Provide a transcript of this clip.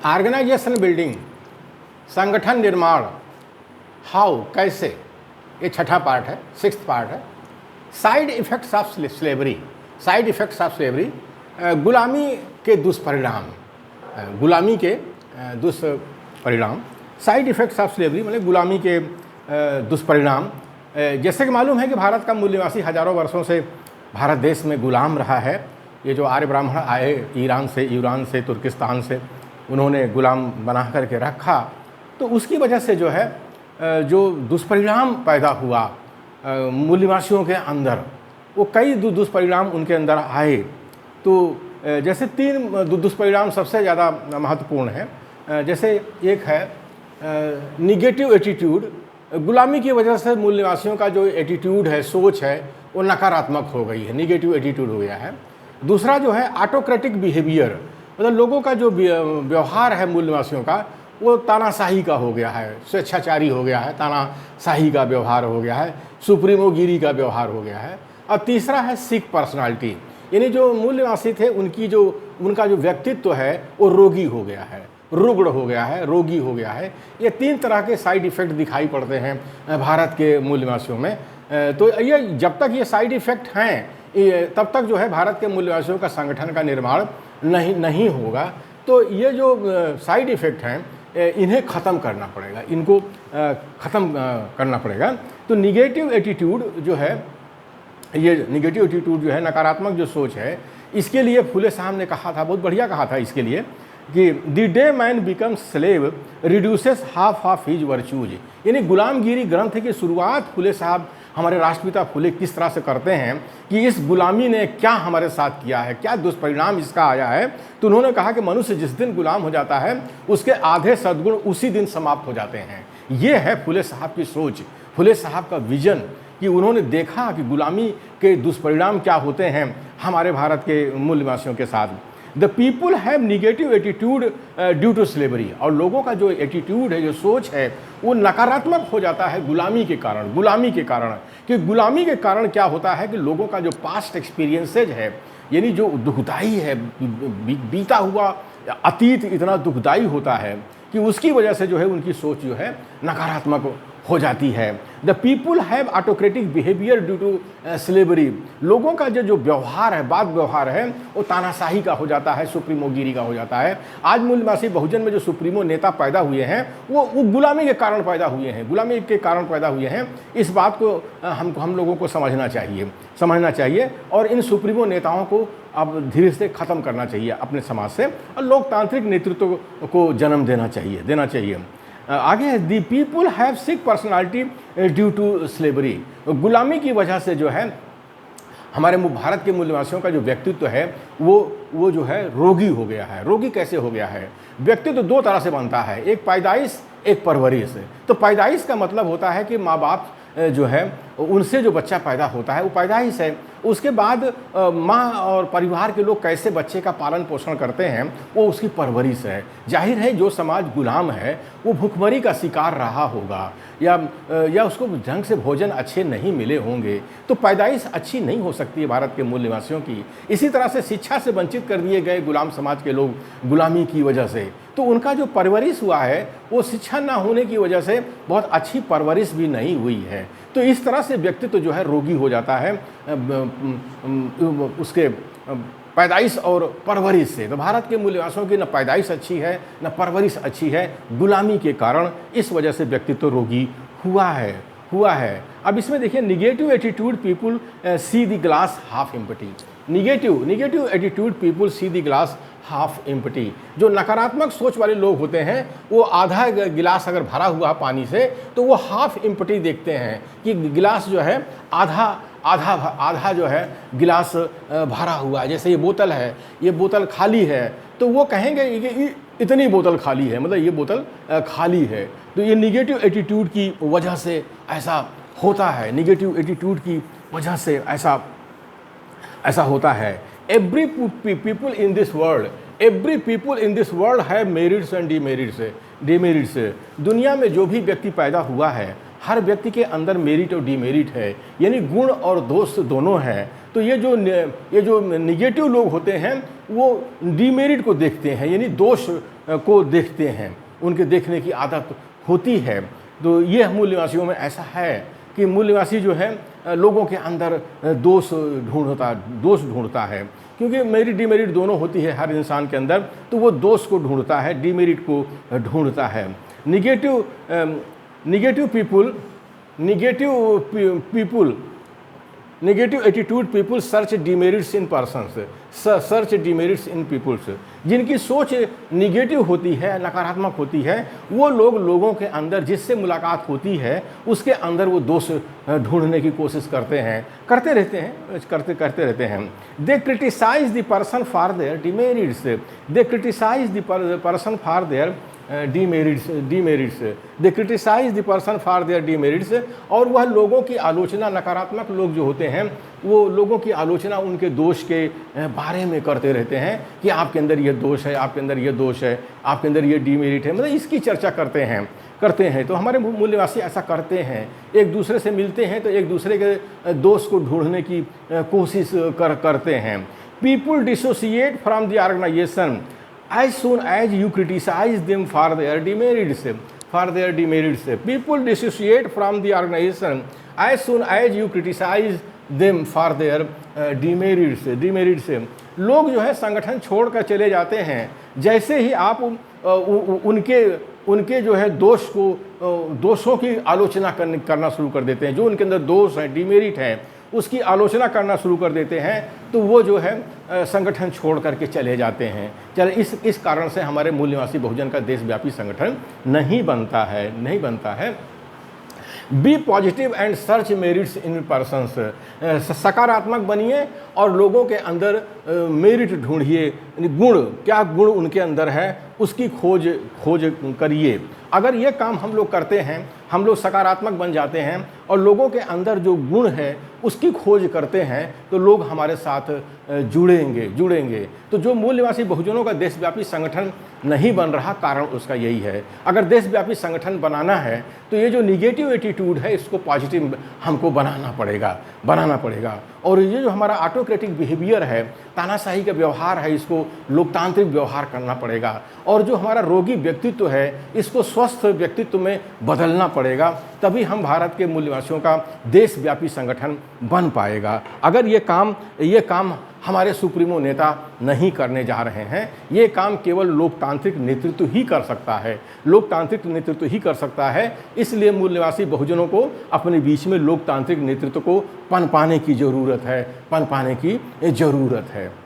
Organisation building, संगठन निर्माण, how कैसे, ये छठा पार्ट है, सिक्स्थ पार्ट है। Side effects of slavery, side effects of slavery, गुलामी के दुष्परिणाम, गुलामी के दुष्परिणाम। साइड इफ़ेक्ट्स ऑफ स्लेवरी मतलब गुलामी के दुष्परिणाम। जैसे कि मालूम है कि भारत का मूल निवासी हज़ारों वर्षों से भारत देश में गुलाम रहा है। ये जो आर्य ब्राह्मण आए ईरान से, तुर्किस्तान से, उन्होंने गुलाम बना करके रखा, तो उसकी वजह से जो है जो दुष्परिणाम पैदा हुआ मूल निवासियों के अंदर, वो कई दुष्परिणाम उनके अंदर आए। तो जैसे तीन दुष्परिणाम सबसे ज़्यादा महत्वपूर्ण है। जैसे एक है निगेटिव एटीट्यूड, गुलामी की वजह से मूल निवासियों का जो एटीट्यूड है, सोच है, वो नकारात्मक हो गई है, निगेटिव एटीट्यूड हो गया है। दूसरा जो है ऑटोक्रेटिक बिहेवियर, मतलब लोगों का जो व्यवहार है मूल निवासियों का, वो तानाशाही का हो गया है, स्वेच्छाचारी हो गया है, तानाशाही का व्यवहार हो गया है, सुप्रीमोगिरी का व्यवहार हो गया है। और तीसरा है सिक पर्सनालिटी, यानी जो मूल निवासी थे उनका जो व्यक्तित्व है वो रोगी हो गया है, रुग्ण हो गया है, रोगी हो गया है। ये तीन तरह के साइड इफ़ेक्ट दिखाई पड़ते हैं भारत के मूल निवासियों में। तो ये जब तक ये साइड इफ़ेक्ट हैं तब तक जो है भारत के मूल निवासियों का संगठन का निर्माण नहीं होगा। तो ये जो साइड इफ़ेक्ट हैं इन्हें ख़त्म करना पड़ेगा, इनको ख़त्म करना पड़ेगा। तो निगेटिव एटीट्यूड जो है, ये निगेटिव एटीट्यूड जो है, नकारात्मक जो सोच है, इसके लिए फुले साहब ने कहा था, बहुत बढ़िया कहा था इसके लिए कि the day man become slave reduces half of his virtues, यानी गुलामगिरी ग्रंथ की शुरुआत फुले साहब, हमारे राष्ट्रपिता फुले किस तरह से करते हैं कि इस गुलामी ने क्या हमारे साथ किया है, क्या दुष्परिणाम इसका आया है। तो उन्होंने कहा कि मनुष्य जिस दिन गुलाम हो जाता है उसके आधे सद्गुण उसी दिन समाप्त हो जाते हैं। ये है फुले साहब की सोच, फुले साहब का विजन, कि उन्होंने देखा कि गुलामी के दुष्परिणाम क्या होते हैं हमारे भारत के मूल निवासियों के साथ। The people have negative attitude due to slavery, और लोगों का जो एटीट्यूड है, जो सोच है, वो नकारात्मक हो जाता है गुलामी के कारण। गुलामी के कारण, कि गुलामी के कारण क्या होता है कि लोगों का जो पास्ट एक्सपीरियंसेज है, यानी जो दुखदाई है, बीता हुआ अतीत इतना दुखदाई होता है कि उसकी वजह से जो है उनकी सोच जो है नकारात्मक हो जाती है। The people have autocratic behaviour due to slavery, लोगों का जो व्यवहार है, बात व्यवहार है, वो तानाशाही का हो जाता है, सुप्रीमोगिरी का हो जाता है। आज मूल निवासी बहुजन में जो सुप्रीमो नेता पैदा हुए हैं वो गुलामी के कारण पैदा हुए हैं, गुलामी के कारण पैदा हुए हैं। इस बात को हम लोगों को समझना चाहिए और इन सुप्रीमो नेताओं को अब धीरे से ख़त्म करना चाहिए अपने समाज से, और लोकतांत्रिक नेतृत्व को जन्म देना चाहिए। आगे है the people have sick personality due to slavery, गुलामी की वजह से जो है हमारे भारत के मूल निवासियों का जो व्यक्तित्व है वो जो है रोगी हो गया है। रोगी कैसे हो गया है? व्यक्तित्व दो तरह से बनता है, एक पैदाइश, एक परवरिश। तो पैदाइश का मतलब होता है कि माँ बाप जो है उनसे जो बच्चा पैदा होता है वो पैदाइश है। उसके बाद माँ और परिवार के लोग कैसे बच्चे का पालन पोषण करते हैं वो उसकी परवरिश है। जाहिर है जो समाज गुलाम है वो भूखमरी का शिकार रहा होगा या उसको ढंग से भोजन अच्छे नहीं मिले होंगे, तो पैदाइश अच्छी नहीं हो सकती है भारत के मूल निवासियों की। इसी तरह से शिक्षा से वंचित कर दिए गए गुलाम समाज के लोग गुलामी की वजह से, तो उनका जो परवरिश हुआ है वो शिक्षा ना होने की वजह से बहुत अच्छी परवरिश भी नहीं हुई है। तो इस तरह से व्यक्तित्व जो है रोगी हो जाता है उसके पैदाइश और परवरिश से। तो भारत के मूल निवासियों की न पैदाइश अच्छी है न परवरिश अच्छी है, गुलामी के कारण इस वजह से व्यक्तित्व रोगी हुआ है। अब इसमें देखिए negative attitude people see the glass half empty. Negative attitude people see the glass half empty. जो नकारात्मक सोच वाले लोग होते हैं वो आधा गिलास अगर भरा हुआ पानी से तो वो हाफ एम्प्टी देखते हैं कि गिलास जो है आधा जो है गिलास भरा हुआ है। जैसे ये बोतल है, ये बोतल खाली है तो वो कहेंगे कि इतनी बोतल खाली है, मतलब ये बोतल खाली है। तो ये निगेटिव एटीट्यूड की वजह से ऐसा होता है, निगेटिव एटीट्यूड की वजह से ऐसा होता है। Every people in this world have merits and demerits. दुनिया में जो भी व्यक्ति पैदा हुआ है हर व्यक्ति के अंदर मेरिट और डिमेरिट है, यानी गुण और दोष दोनों हैं। तो ये जो निगेटिव लोग होते हैं वो डीमेरिट को देखते हैं, यानी दोष को देखते हैं, उनके देखने की आदत होती है। तो ये मूल निवासियों में ऐसा है कि मूल निवासी जो है लोगों के अंदर दोष ढूंढता है, क्योंकि मेरिट डीमेरिट दोनों होती है हर इंसान के अंदर, तो वो दोष को ढूंढता है, डीमेरिट को ढूंढता है। Negative attitude people search demerits in persons, search demerits in peoples. जिनकी सोच निगेटिव होती है, नकारात्मक होती है, वो लोगों के अंदर जिससे मुलाकात होती है उसके अंदर वो दोष ढूंढने की कोशिश करते रहते हैं। They criticize the person for their demerits, they criticize the person for their demerits, they criticize the person for their demerits. और वह लोगों की आलोचना, नकारात्मक लोग जो होते हैं वो लोगों की आलोचना उनके दोष के बारे में करते रहते हैं कि आपके अंदर ये दोष है, आपके अंदर ये दोष है, आपके अंदर ये डीमेरिट है, मतलब इसकी चर्चा करते हैं। तो हमारे मूल निवासी ऐसा करते हैं, एक दूसरे से मिलते हैं तो एक दूसरे के दोष को ढूंढने की कोशिश करते हैं। People dissociate from the organisation as soon as you criticize them for their demerits, people dissociate from the organization as soon as you criticize them for their demerits। लोग जो है संगठन छोड़कर चले जाते हैं जैसे ही आप उनके जो है दोषों की आलोचना करना शुरू कर देते हैं, जो उनके अंदर दोष है, डीमेरिट है, उसकी आलोचना करना शुरू कर देते हैं, तो वो जो है संगठन छोड़ करके चले जाते हैं। चले इस कारण से हमारे मूल निवासी बहुजन का देशव्यापी संगठन नहीं बनता है। Be positive and search merits in persons, सकारात्मक बनिए और लोगों के अंदर मेरिट ढूंढिए, गुण, क्या गुण उनके अंदर है उसकी खोज करिए। अगर ये काम हम लोग करते हैं, हम लोग सकारात्मक बन जाते हैं और लोगों के अंदर जो गुण है उसकी खोज करते हैं, तो लोग हमारे साथ जुड़ेंगे। तो जो मूल निवासी बहुजनों का देशव्यापी संगठन नहीं बन रहा, कारण उसका यही है। अगर देशव्यापी संगठन बनाना है तो ये जो निगेटिव एटीट्यूड है इसको पॉजिटिव हमको बनाना पड़ेगा। और ये जो हमारा ऑटोक्रेटिक बिहेवियर है, तानाशाही का व्यवहार है, इसको लोकतांत्रिक व्यवहार करना पड़ेगा। और जो हमारा रोगी व्यक्तित्व है इसको स्वस्थ व्यक्तित्व में बदलना पड़ेगा, तभी हम भारत के मूल निवासियों का देशव्यापी संगठन बन पाएगा। अगर ये काम हमारे सुप्रीमो नेता नहीं करने जा रहे हैं, ये काम केवल लोकतांत्रिक नेतृत्व ही कर सकता है। इसलिए मूल निवासी बहुजनों को अपने बीच में लोकतांत्रिक नेतृत्व को पनपाने की ज़रूरत है।